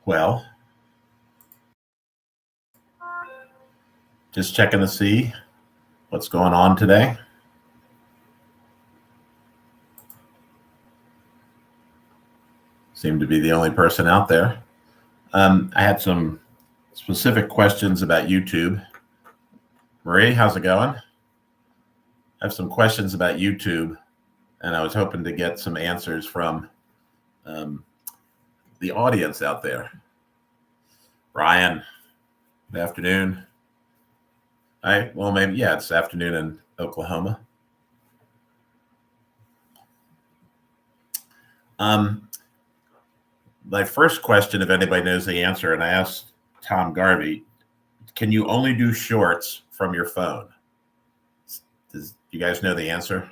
Well, just checking to see what's going on today. Seem to be the only person out there. I had some specific questions about YouTube. Marie, how's it going? I have some questions about YouTube, and I was hoping to get some answers from the audience out there. Brian, good afternoon. Well, maybe, yeah, it's afternoon in Oklahoma. My first question, if anybody knows the answer, and I asked Tom Garvey, can you only do shorts from your phone? Do you guys know the answer?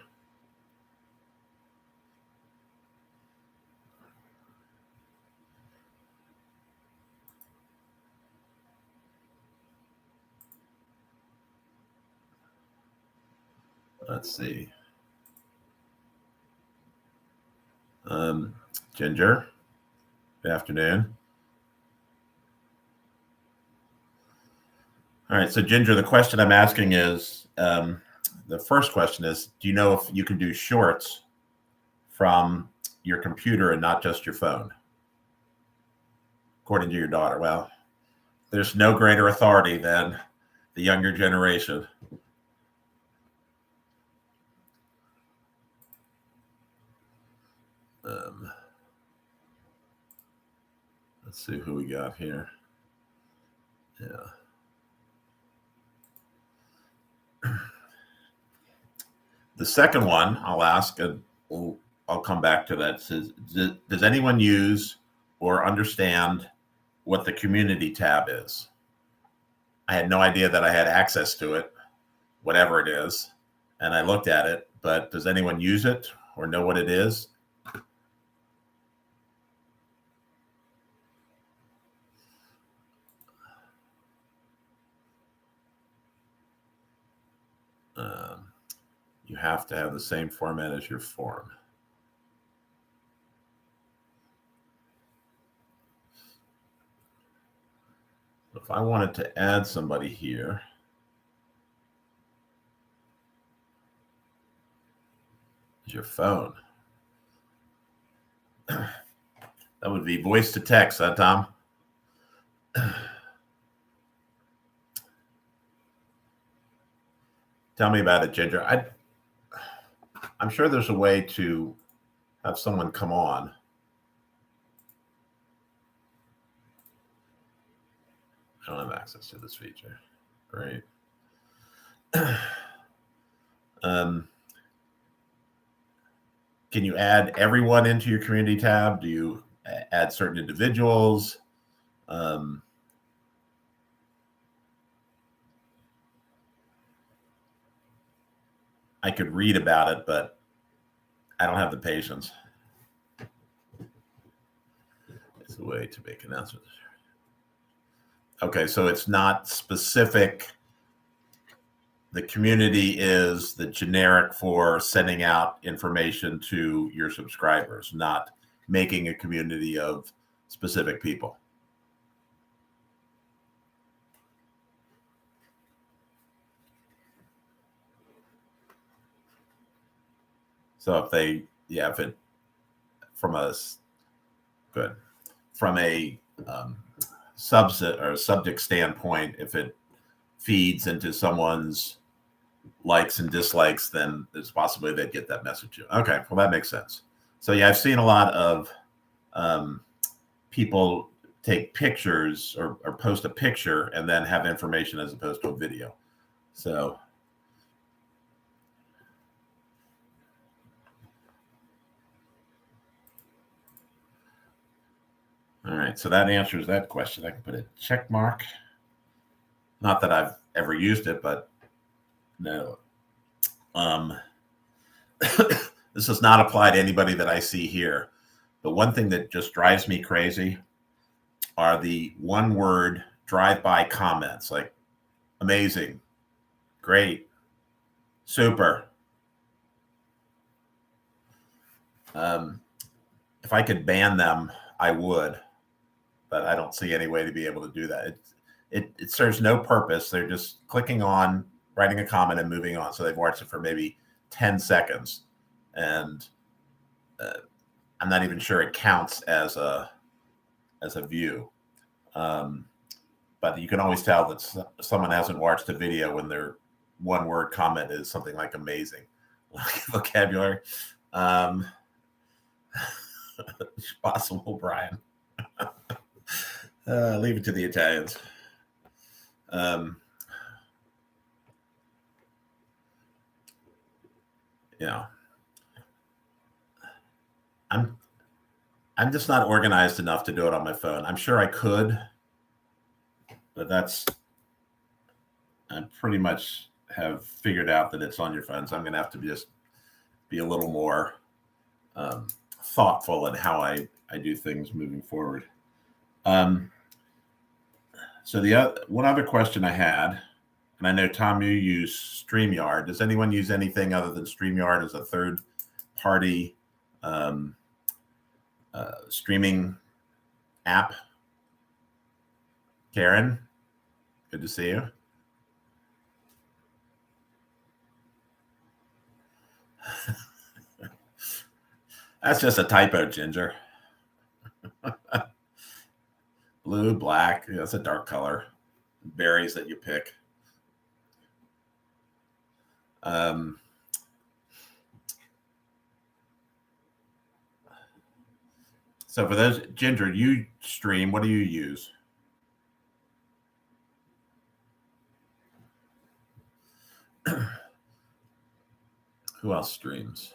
Let's see. Ginger, good afternoon. All right, so Ginger, the question I'm asking is, the first question is, do you know if you can do shorts from your computer and not just your phone? According to your daughter. Well, there's no greater authority than the younger generation. Let's see who we got here. Yeah. The second one I'll ask, and I'll come back to that. Says, does anyone use or understand what the community tab is? I had no idea that I had access to it, whatever it is, and I looked at it, but does anyone use it or know what it is? You have to have the same format as your form. If I wanted to add somebody here, is your phone. That would be voice to text, huh, Tom? Tell me about it, Ginger. I'm sure there's a way to have someone come on. I don't have access to this feature. Great. Can you add everyone into your community tab? Do you add certain individuals? I could read about it, but I don't have the patience. It's a way to make announcements. Okay, so it's not specific. The community is the generic for sending out information to your subscribers, not making a community of specific people. So if it from a subset or subject standpoint, if it feeds into someone's likes and dislikes, then there's a possibility they'd get that message. Okay, well, that makes sense. So yeah, I've seen a lot of people take pictures or post a picture and then have information as opposed to a video. So all right, so that answers that question. I can put a check mark. Not that I've ever used it, but no. Um, this does not apply to anybody that I see here. But one thing that just drives me crazy are the one-word drive-by comments like amazing, great, super. If I could ban them, I would, but I don't see any way to be able to do that. It serves no purpose. They're just clicking on, writing a comment, and moving on. So they've watched it for maybe 10 seconds, and I'm not even sure it counts as a view. But you can always tell that someone hasn't watched a video when their one word comment is something like amazing. Vocabulary. Possible, Brian. Leave it to the Italians. Yeah. I'm just not organized enough to do it on my phone. I'm sure I could, but I pretty much have figured out that it's on your phone. So I'm going to have to just be a little more thoughtful in how I do things moving forward. So one other question I had, and I know, Tom, you use StreamYard. Does anyone use anything other than StreamYard as a third-party streaming app? Karen, good to see you. That's just a typo, Ginger. Blue, black, that's a dark color. Berries that you pick. So for those, Ginger, you stream, what do you use? Who else streams?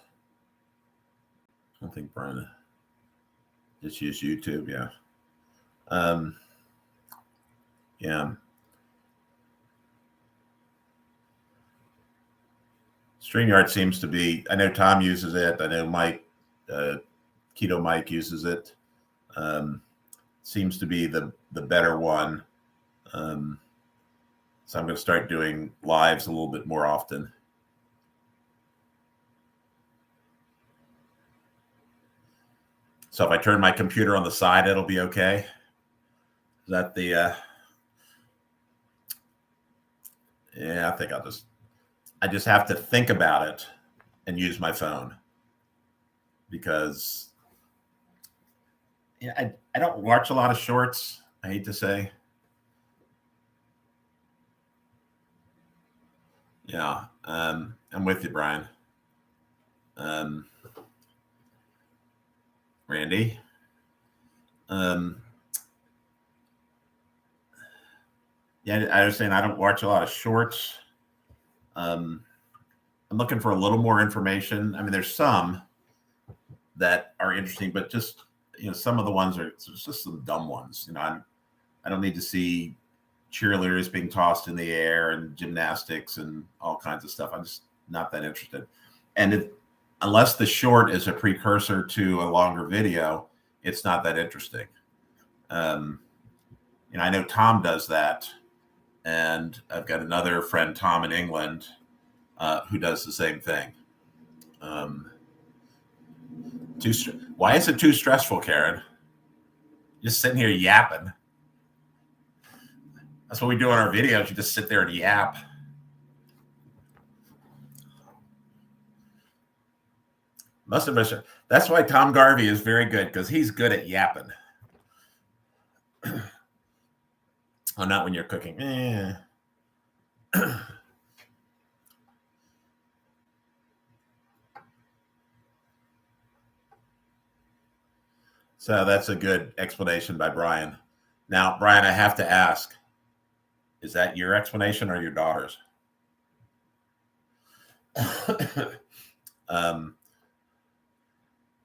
I don't think Brian. Just use YouTube, yeah. Yeah. StreamYard seems to be, I know Tom uses it. I know Mike, Keto Mike uses it. Seems to be the better one. So I'm going to start doing lives a little bit more often. So if I turn my computer on the side, it'll be okay. Is that the, yeah, I think I just have to think about it and use my phone, because yeah, I don't watch a lot of shorts. I hate to say. Yeah, I'm with you, Brian. Randy. Yeah, I was saying I don't watch a lot of shorts. I'm looking for a little more information. I mean, there's some that are interesting, but just, some of the ones are just some dumb ones. I don't need to see cheerleaders being tossed in the air and gymnastics and all kinds of stuff. I'm just not that interested. And unless the short is a precursor to a longer video, it's not that interesting. I know Tom does that, and I've got another friend, Tom, in England, who does the same thing. Why is it too stressful, Karen? Just sitting here yapping. That's what we do on our videos. You just sit there and yap. Most of us that's why Tom Garvey is very good, because he's good at yapping. Oh, not when you're cooking. So that's a good explanation by Brian. Now, Brian, I have to ask, is that your explanation or your daughter's?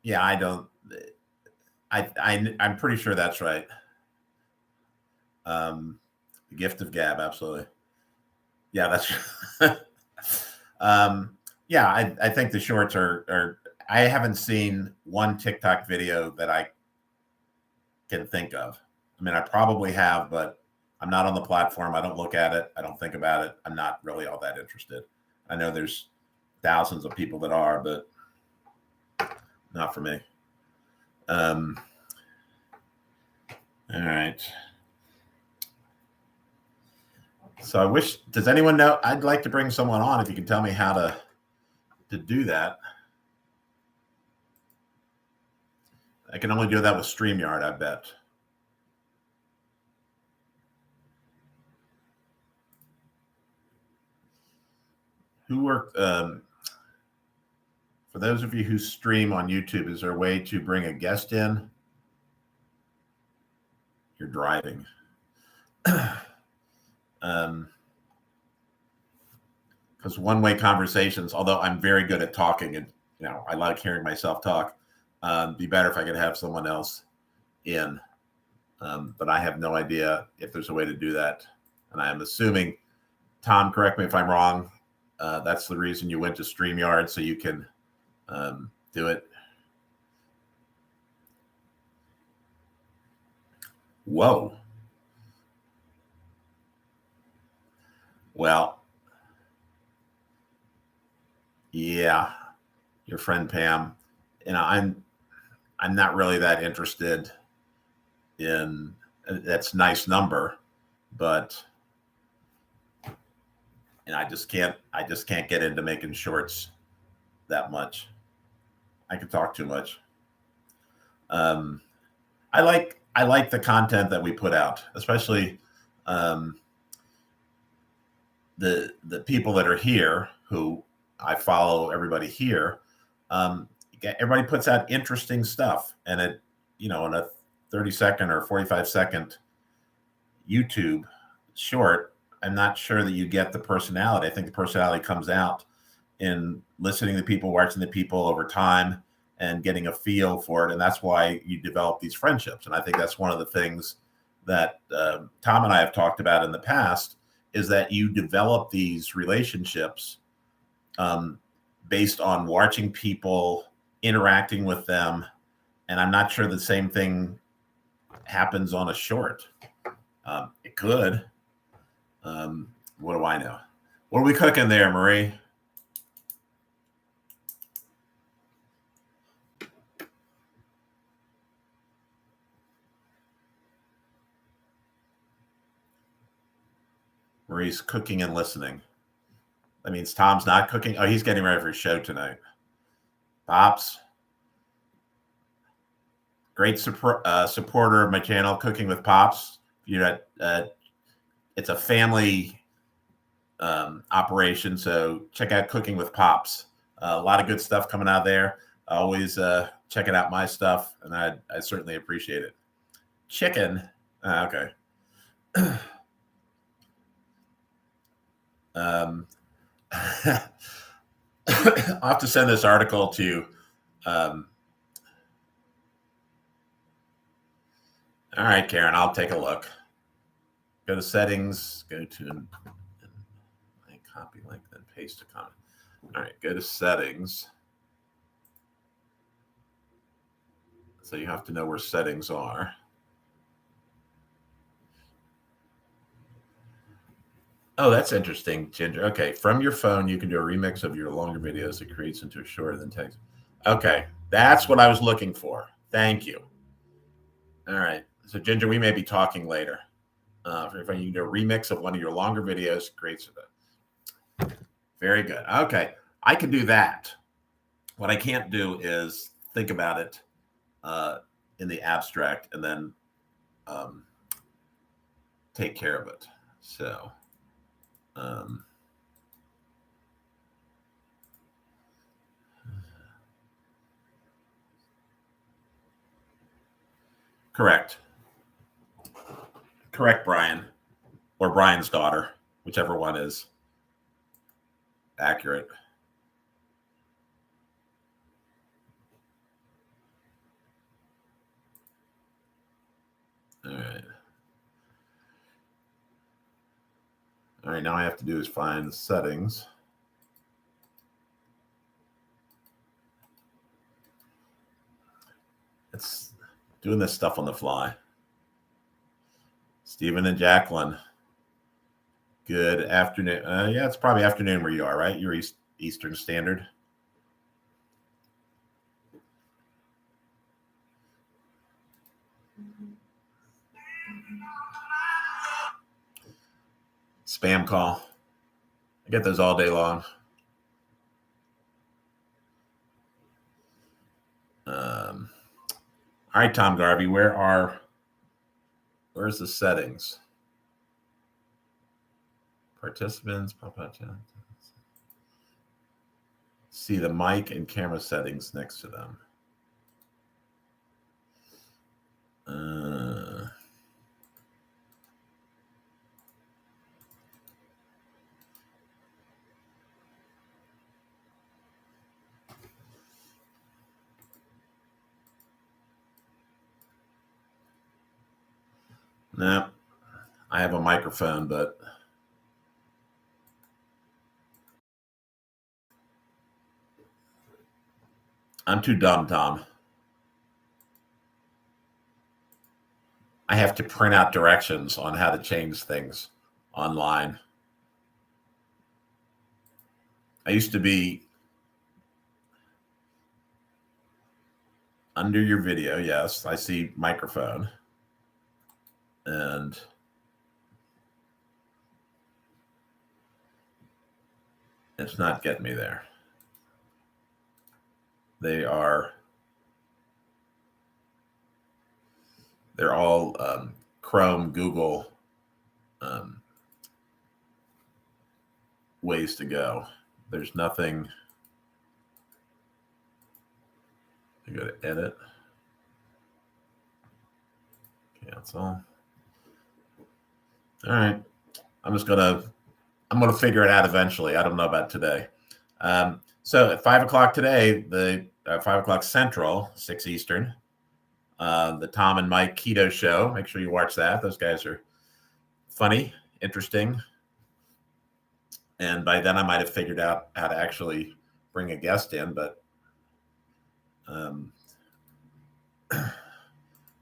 Yeah, I'm pretty sure that's right. The gift of gab, absolutely. Yeah, that's Yeah, I think the shorts are. I haven't seen one TikTok video that I can think of. I mean, I probably have, but I'm not on the platform. I don't look at it. I don't think about it. I'm not really all that interested. I know there's thousands of people that are, but not for me. All right. So I wish. Does anyone know? I'd like to bring someone on. If you can tell me how to do that. I can only do that with StreamYard, I bet. Who worked? For those of you who stream on YouTube, is there a way to bring a guest in? You're driving. Because one-way conversations, although I'm very good at talking and I like hearing myself talk, be better if I could have someone else in. But I have no idea if there's a way to do that. And I'm assuming, Tom, correct me if I'm wrong, that's the reason you went to StreamYard, so you can do it. Whoa. Well, yeah, your friend Pam. I'm not really that interested in that's a nice number, but I just can't get into making shorts that much. I can talk too much. I like the content that we put out, especially the people that are here who I follow. Everybody here, everybody puts out interesting stuff, and it in a 30-second or 45-second YouTube short, I'm not sure that you get the personality. I think the personality comes out in listening to people, watching the people over time, and getting a feel for it. And that's why you develop these friendships. And I think that's one of the things that Tom and I have talked about in the past, is that you develop these relationships based on watching people, interacting with them. And I'm not sure the same thing happens on a short. It could. What do I know? What are we cooking there, Marie? Marie's cooking and listening. That means Tom's not cooking. Oh, he's getting ready for his show tonight. Pops, great supporter of my channel, Cooking with Pops. It's a family operation, so check out Cooking with Pops. A lot of good stuff coming out there. Always checking out my stuff, and I certainly appreciate it. Chicken. Okay. I'll have to send this article to. All right, Karen, I'll take a look. Go to settings, go to copy link, then paste a comment. All right, go to settings. So you have to know where settings are. Oh, that's interesting, Ginger. Okay, from your phone, you can do a remix of your longer videos that creates into a shorter than text. Okay, that's what I was looking for. Thank you. All right, so Ginger, we may be talking later. If you can do a remix of one of your longer videos, creates it. Very good. Okay, I can do that. What I can't do is think about it in the abstract and then take care of it. So. Correct. Correct, Brian. Or Brian's daughter, whichever one is accurate. All right. All right, now I have to do is find the settings. It's doing this stuff on the fly. Stephen and Jacqueline. Good afternoon. Yeah, it's probably afternoon where you are, right? You're Eastern Standard. Spam call. I get those all day long. All right, Tom Garvey, where's the settings? Participants, see the mic and camera settings next to them. No, I have a microphone, but I'm too dumb, Tom. I have to print out directions on how to change things online. I used to be under your video. Yes, I see microphone. And it's not getting me there. They're all Chrome, Google ways to go. There's nothing. You go to edit, cancel. All right, I'm gonna figure it out eventually. I don't know about today. So at 5 o'clock today, 5 o'clock Central, 6 Eastern, the Tom and Mike Keto Show. Make sure you watch that. Those guys are funny, interesting. And by then I might have figured out how to actually bring a guest in, but I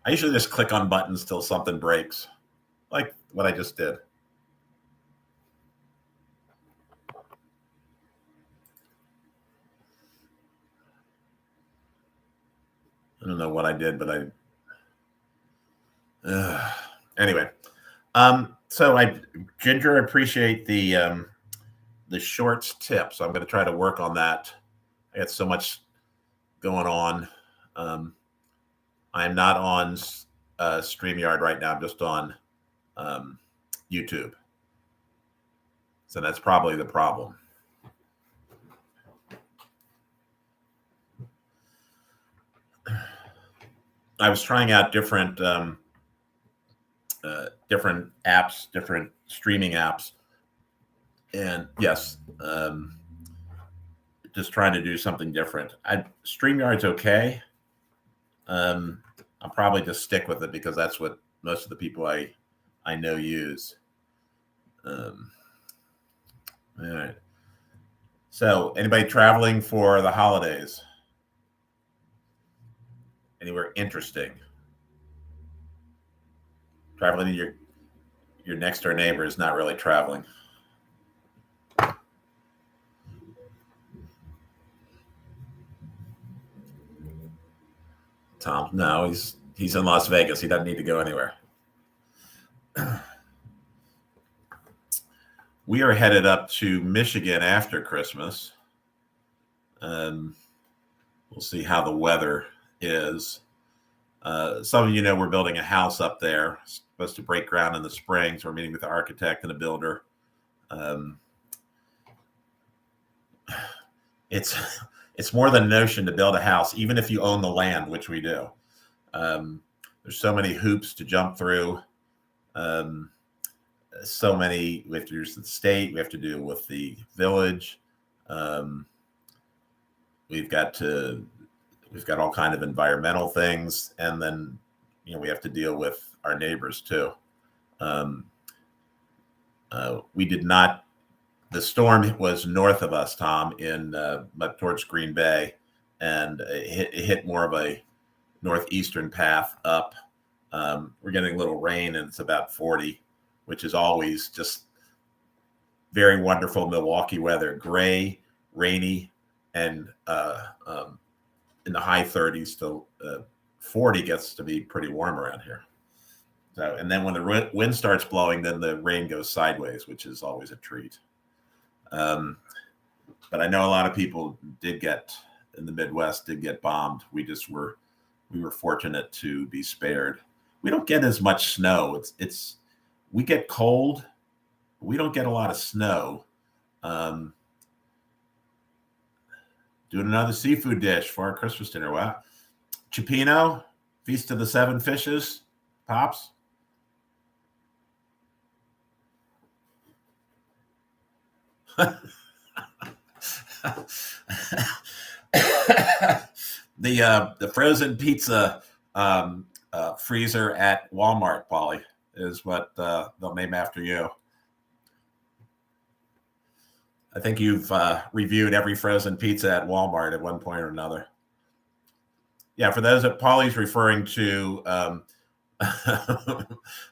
usually just click on buttons till something breaks, like what I just did. I don't know what I did, but anyway. So Ginger, appreciate the shorts tip. So I'm going to try to work on that. I got so much going on. I'm not on StreamYard right now. I'm just on YouTube. So that's probably the problem. I was trying out different apps, different streaming apps. And yes, just trying to do something different. StreamYard's okay. I'll probably just stick with it because that's what most of the people I know use. All right. So, anybody traveling for the holidays? Anywhere interesting? Traveling to your next door neighbor is not really traveling. Tom, no, he's in Las Vegas. He doesn't need to go anywhere. We are headed up to Michigan after Christmas. We'll see how the weather is. Some of you know we're building a house up there. It's supposed to break ground in the spring, so we're meeting with the architect and the builder. It's more than a notion to build a house, even if you own the land, which we do. There's so many hoops to jump through. So many, we have to do with the state, we have to deal with the village. We've got all kind of environmental things, and then we have to deal with our neighbors too. We did not. The storm was north of us, Tom, towards Green Bay, and it hit more of a northeastern path up. We're getting a little rain, and it's about 40, which is always just very wonderful Milwaukee weather. Gray, rainy, and in the high 30s to 40 gets to be pretty warm around here. So, and then when the wind starts blowing, then the rain goes sideways, which is always a treat. But I know a lot of people in the Midwest did get bombed. We were fortunate to be spared. We don't get as much snow. We get cold. We don't get a lot of snow. Doing another seafood dish for our Christmas dinner. Wow. Cioppino, Feast of the Seven Fishes, Pops. The frozen pizza freezer at Walmart, Polly, is what they'll name after you. I think you've reviewed every frozen pizza at Walmart at one point or another. Yeah, for those that Polly's referring to,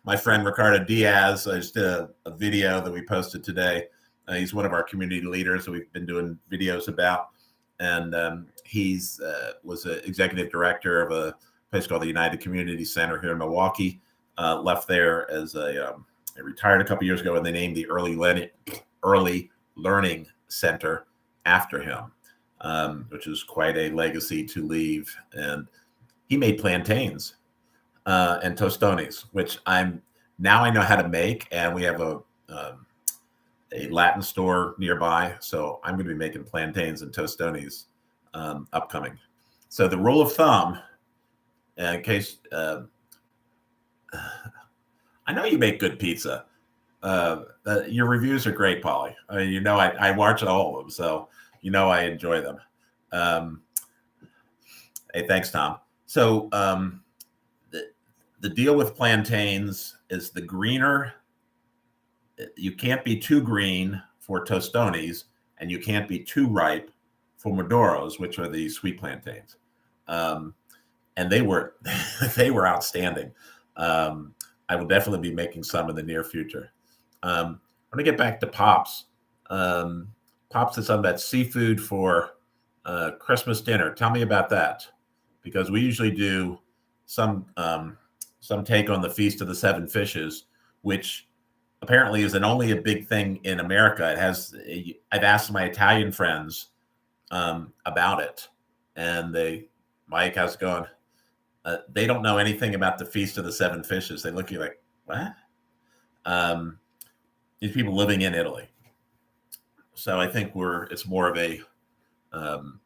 my friend Ricardo Diaz just did a video that we posted today. He's one of our community leaders that we've been doing videos about. And he's was an executive director of a place called the United Community Center here in Milwaukee. Left there as retired a couple years ago, and they named the Early Learning Center after him, which is quite a legacy to leave. And he made plantains and tostones, which I know how to make, and we have a Latin store nearby, so I'm going to be making plantains and tostones upcoming. So the rule of thumb, in case I know you make good pizza. Your reviews are great, Polly. I mean, I watch all of them, so I enjoy them. Hey, thanks, Tom. So the deal with plantains is the greener. You can't be too green for tostones, and you can't be too ripe for maduros, which are the sweet plantains. And they were outstanding. I will definitely be making some in the near future. I'm going to get back to Pops. Pops is something about seafood for Christmas dinner. Tell me about that, because we usually do some take on the Feast of the Seven Fishes, which apparently isn't only a big thing in America. I've asked my Italian friends about it, and Mike, how's it going? They don't know anything about the Feast of the Seven Fishes. They look at you like, what? These people living in Italy. So I think it's more of a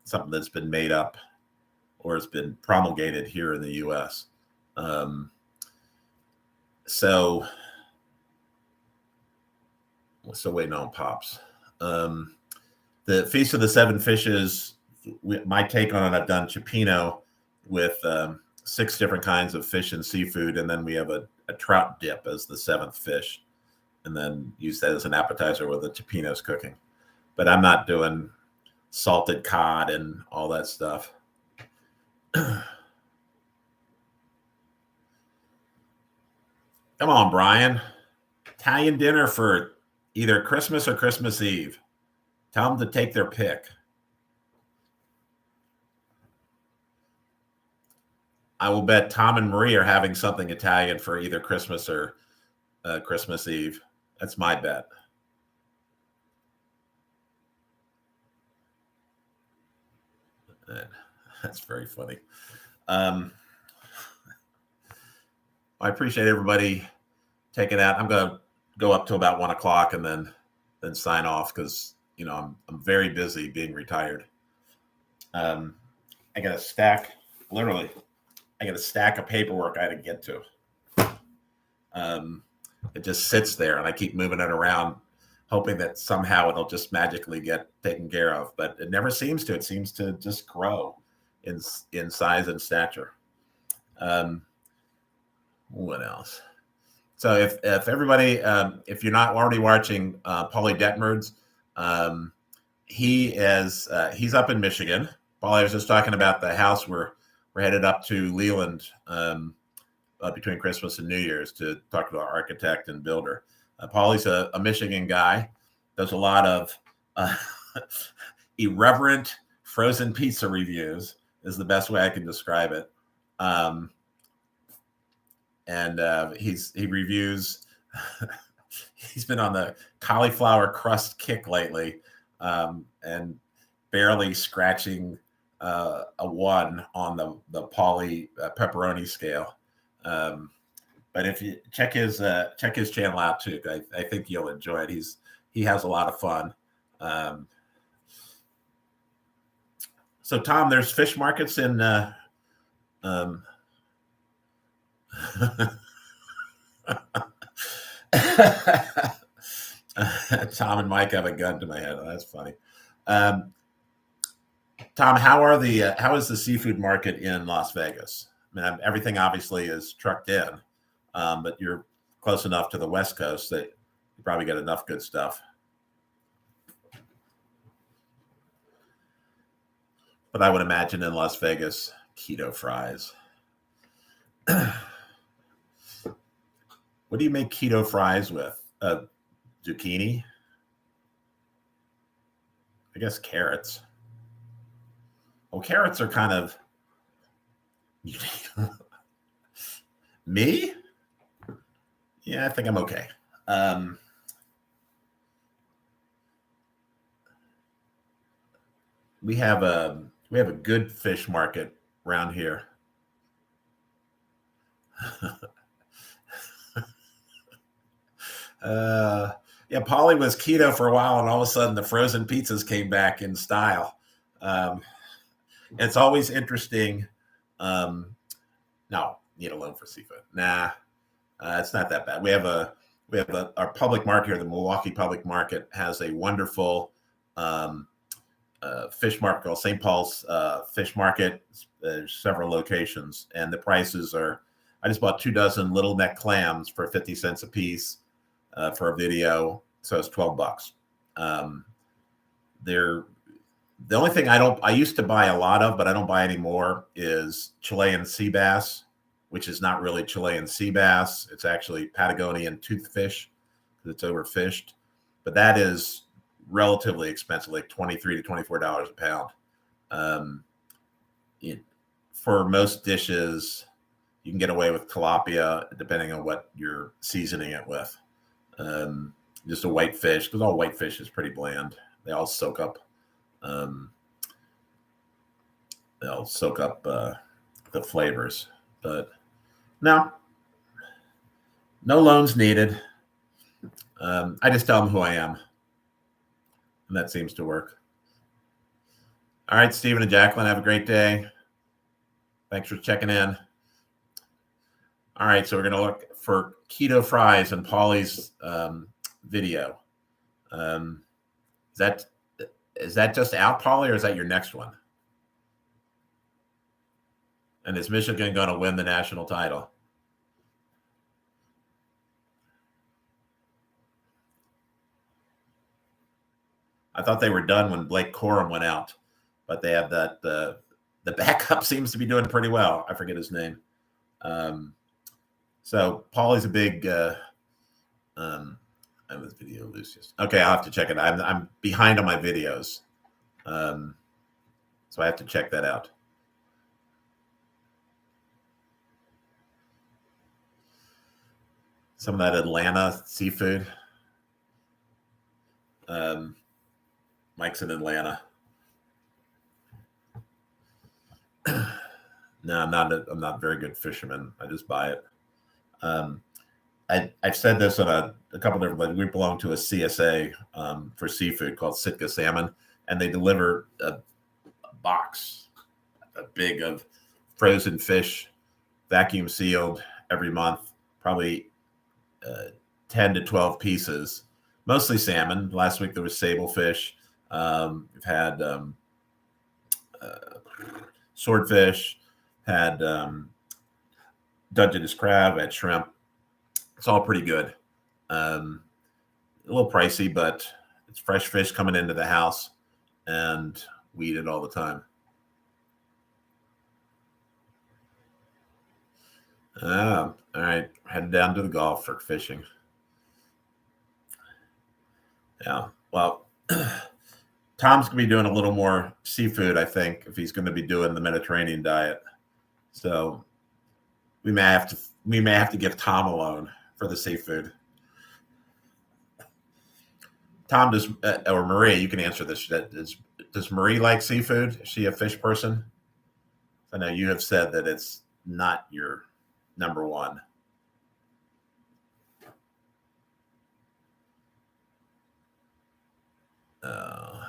something that's been made up or has been promulgated here in the U.S. So waiting on Pops. The Feast of the Seven Fishes, my take on it, I've done cioppino with 6 different kinds of fish and seafood, and then we have a trout dip as the 7th fish, and then use that as an appetizer while the cioppino's cooking. But I'm not doing salted cod and all that stuff. Come on, Brian. Italian dinner for either Christmas or Christmas Eve. Tell them to take their pick. I will bet Tom and Marie are having something Italian for either Christmas or Christmas Eve. That's my bet. That's very funny. I appreciate everybody taking out. I'm going to go up to about 1 o'clock and then sign off because I'm very busy being retired. I got a stack of paperwork I had to get to. It just sits there, and I keep moving it around, hoping that somehow it'll just magically get taken care of. But it never seems to. It seems to just grow in size and stature. What else? So if everybody, if you're not already watching Paulie Detmerd's, he's up in Michigan. Paulie, I was just talking about the house we're we're headed up to Leland between Christmas and New Year's to talk to our architect and builder. Paulie's a Michigan guy, does a lot of irreverent frozen pizza reviews is the best way I can describe it. He reviews, he's been on the cauliflower crust kick lately, and barely scratching a 1 on the Paulie pepperoni scale. But if you check his channel out too, I think you'll enjoy it. He has a lot of fun. So Tom, there's fish markets in Tom and Mike have a gun to my head. Oh, that's funny. Tom, how is the seafood market in Las Vegas? I mean, everything obviously is trucked in, but you're close enough to the West Coast that you probably get enough good stuff. But I would imagine in Las Vegas, keto fries. What do you make keto fries with? Zucchini? I guess carrots. Well, carrots are kind of me? Yeah, I think I'm okay. We have a good fish market around here. Yeah, Paulie was keto for a while, and all of a sudden the frozen pizzas came back in style. It's always interesting. No, need a loan for seafood. Nah, it's not that bad. We have our public market here. The Milwaukee Public Market has a wonderful fish market called St. Paul's Fish Market. There's several locations, and the prices are. I just bought 2 dozen little neck clams for 50 cents a piece for a video, so it's $12. The only thing I used to buy a lot of, but I don't buy anymore, is Chilean sea bass, which is not really Chilean sea bass. It's actually Patagonian toothfish because it's overfished. But that is relatively expensive, like $23 to $24 a pound. For most dishes, you can get away with tilapia, depending on what you're seasoning it with. Just a white fish, because all white fish is pretty bland. They all soak up. They'll soak up the flavors, but no loans needed. I just tell them who I am, and that seems to work. All right, Stephen and Jacqueline, have a great day. Thanks for checking in. All right, so we're going to look for keto fries in Paulie's video. Is that just out, Paulie, or is that your next one? And is Michigan going to win the national title? I thought they were done when Blake Corum went out, but they have that. The backup seems to be doing pretty well. I forget his name. So Paulie's a big. I have this video loose. Okay, I'll have to check it. I'm behind on my videos, so I have to check that out. Some of that Atlanta seafood. Mike's in Atlanta. No, I'm not a very good fisherman. I just buy it. I've said this on a couple different places. We belong to a CSA for seafood called Sitka Salmon, and they deliver a box, a big of frozen fish, vacuum sealed every month, probably 10 to 12 pieces, mostly salmon. Last week there was sablefish. We've had swordfish, had Dungeness crab, had shrimp. It's all pretty good. A little pricey, but it's fresh fish coming into the house, and we eat it all the time. All right. Heading down to the Gulf for fishing. Yeah. Well, Tom's gonna be doing a little more seafood, I think, if he's going to be doing the Mediterranean diet. So we may have to give Tom a loan for the seafood. Tom does, or Marie, you can answer this. Does Marie like seafood? Is she a fish person? I know you have said that it's not your number one. Uh,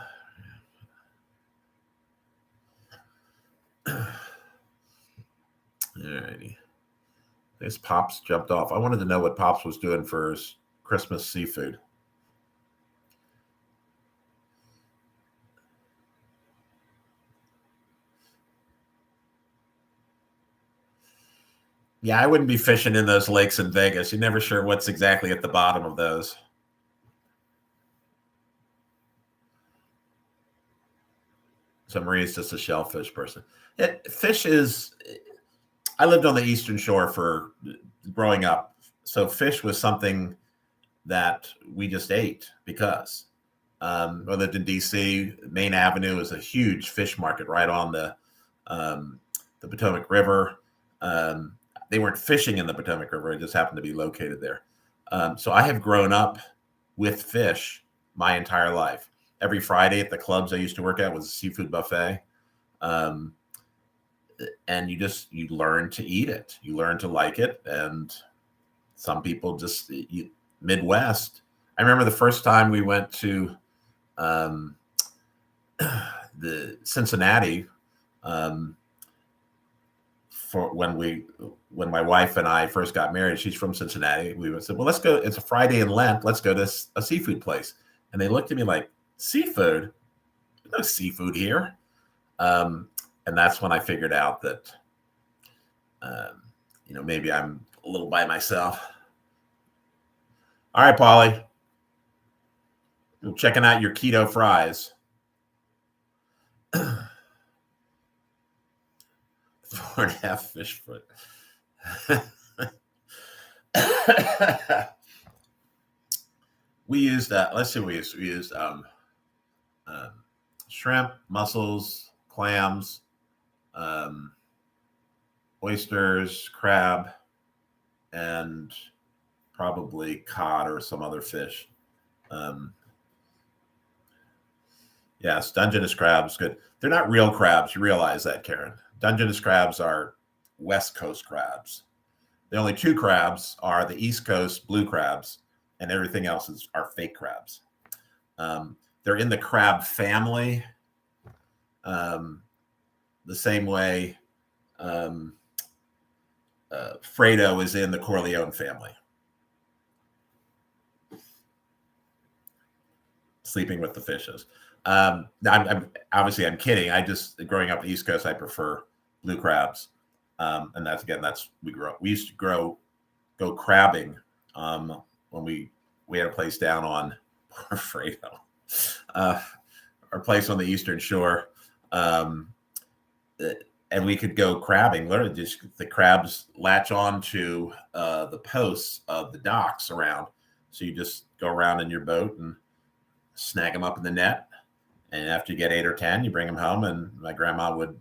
Alrighty. I guess Pops jumped off. I wanted to know what Pops was doing for his Christmas seafood. Yeah, I wouldn't be fishing in those lakes in Vegas. You're never sure what's exactly at the bottom of those. So Marie's just a shellfish person. Fish is. I lived on the Eastern Shore for growing up, so fish was something that we just ate because I lived in D.C. Main Avenue is a huge fish market right on the Potomac River. Um, they weren't fishing in the Potomac River; it just happened to be located there. So I have grown up with fish my entire life. Every Friday at the clubs I used to work at was a seafood buffet. Um, and you learn to eat it. You learn to like it, and some people just Midwest. I remember the first time we went to um, the Cincinnati um, for when my wife and I first got married. She's from Cincinnati. We said, "Well, let's go. It's a Friday in Lent. Let's go to a seafood place." And they looked at me like, "Seafood? There's no seafood here." Um, and that's when I figured out that um, maybe I'm a little by myself. All right, Polly, checking out your keto fries. 4.5 fish foot. We used let's see, we used um, shrimp, mussels, clams, um, oysters, crab, and probably cod or some other fish. Um, yes, Dungeness crabs, good. They're not real crabs. You realize that, Karen. Dungeness crabs are West Coast crabs. The only two crabs are the East Coast blue crabs, and everything else are fake crabs. They're in the crab family, um, the same way Fredo is in the Corleone family. Sleeping with the fishes. I'm obviously I'm kidding. I just growing up on the East Coast, I prefer blue crabs, and that's we grew up. We used to go crabbing when we had a place down on Fredo, our place on the Eastern Shore, and we could go crabbing. Literally, just the crabs latch on to the posts of the docks around, so you just go around in your boat and snag them up in the net. And after you get 8 or 10, you bring them home. And my grandma would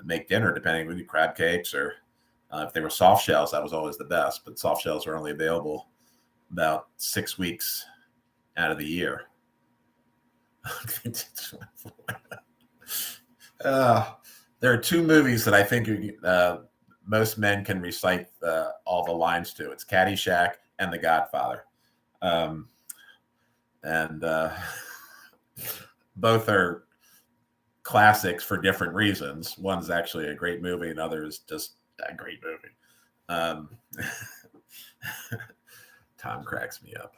make dinner, depending on crab cakes or if they were soft shells, that was always the best. But soft shells were only available about 6 weeks out of the year. There are two movies that I think most men can recite all the lines to. It's Caddyshack and The Godfather. And both are classics for different reasons. One's actually a great movie, and other is just a great movie. Tom cracks me up.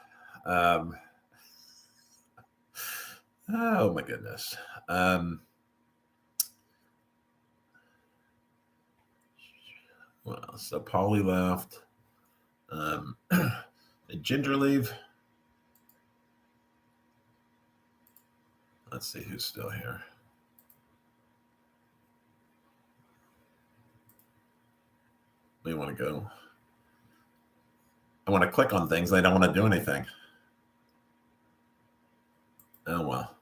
Oh my goodness. Well, so Polly left. Did Ginger leave? Let's see who's still here. We want to go. I want to click on things. I don't want to do anything. Oh, well.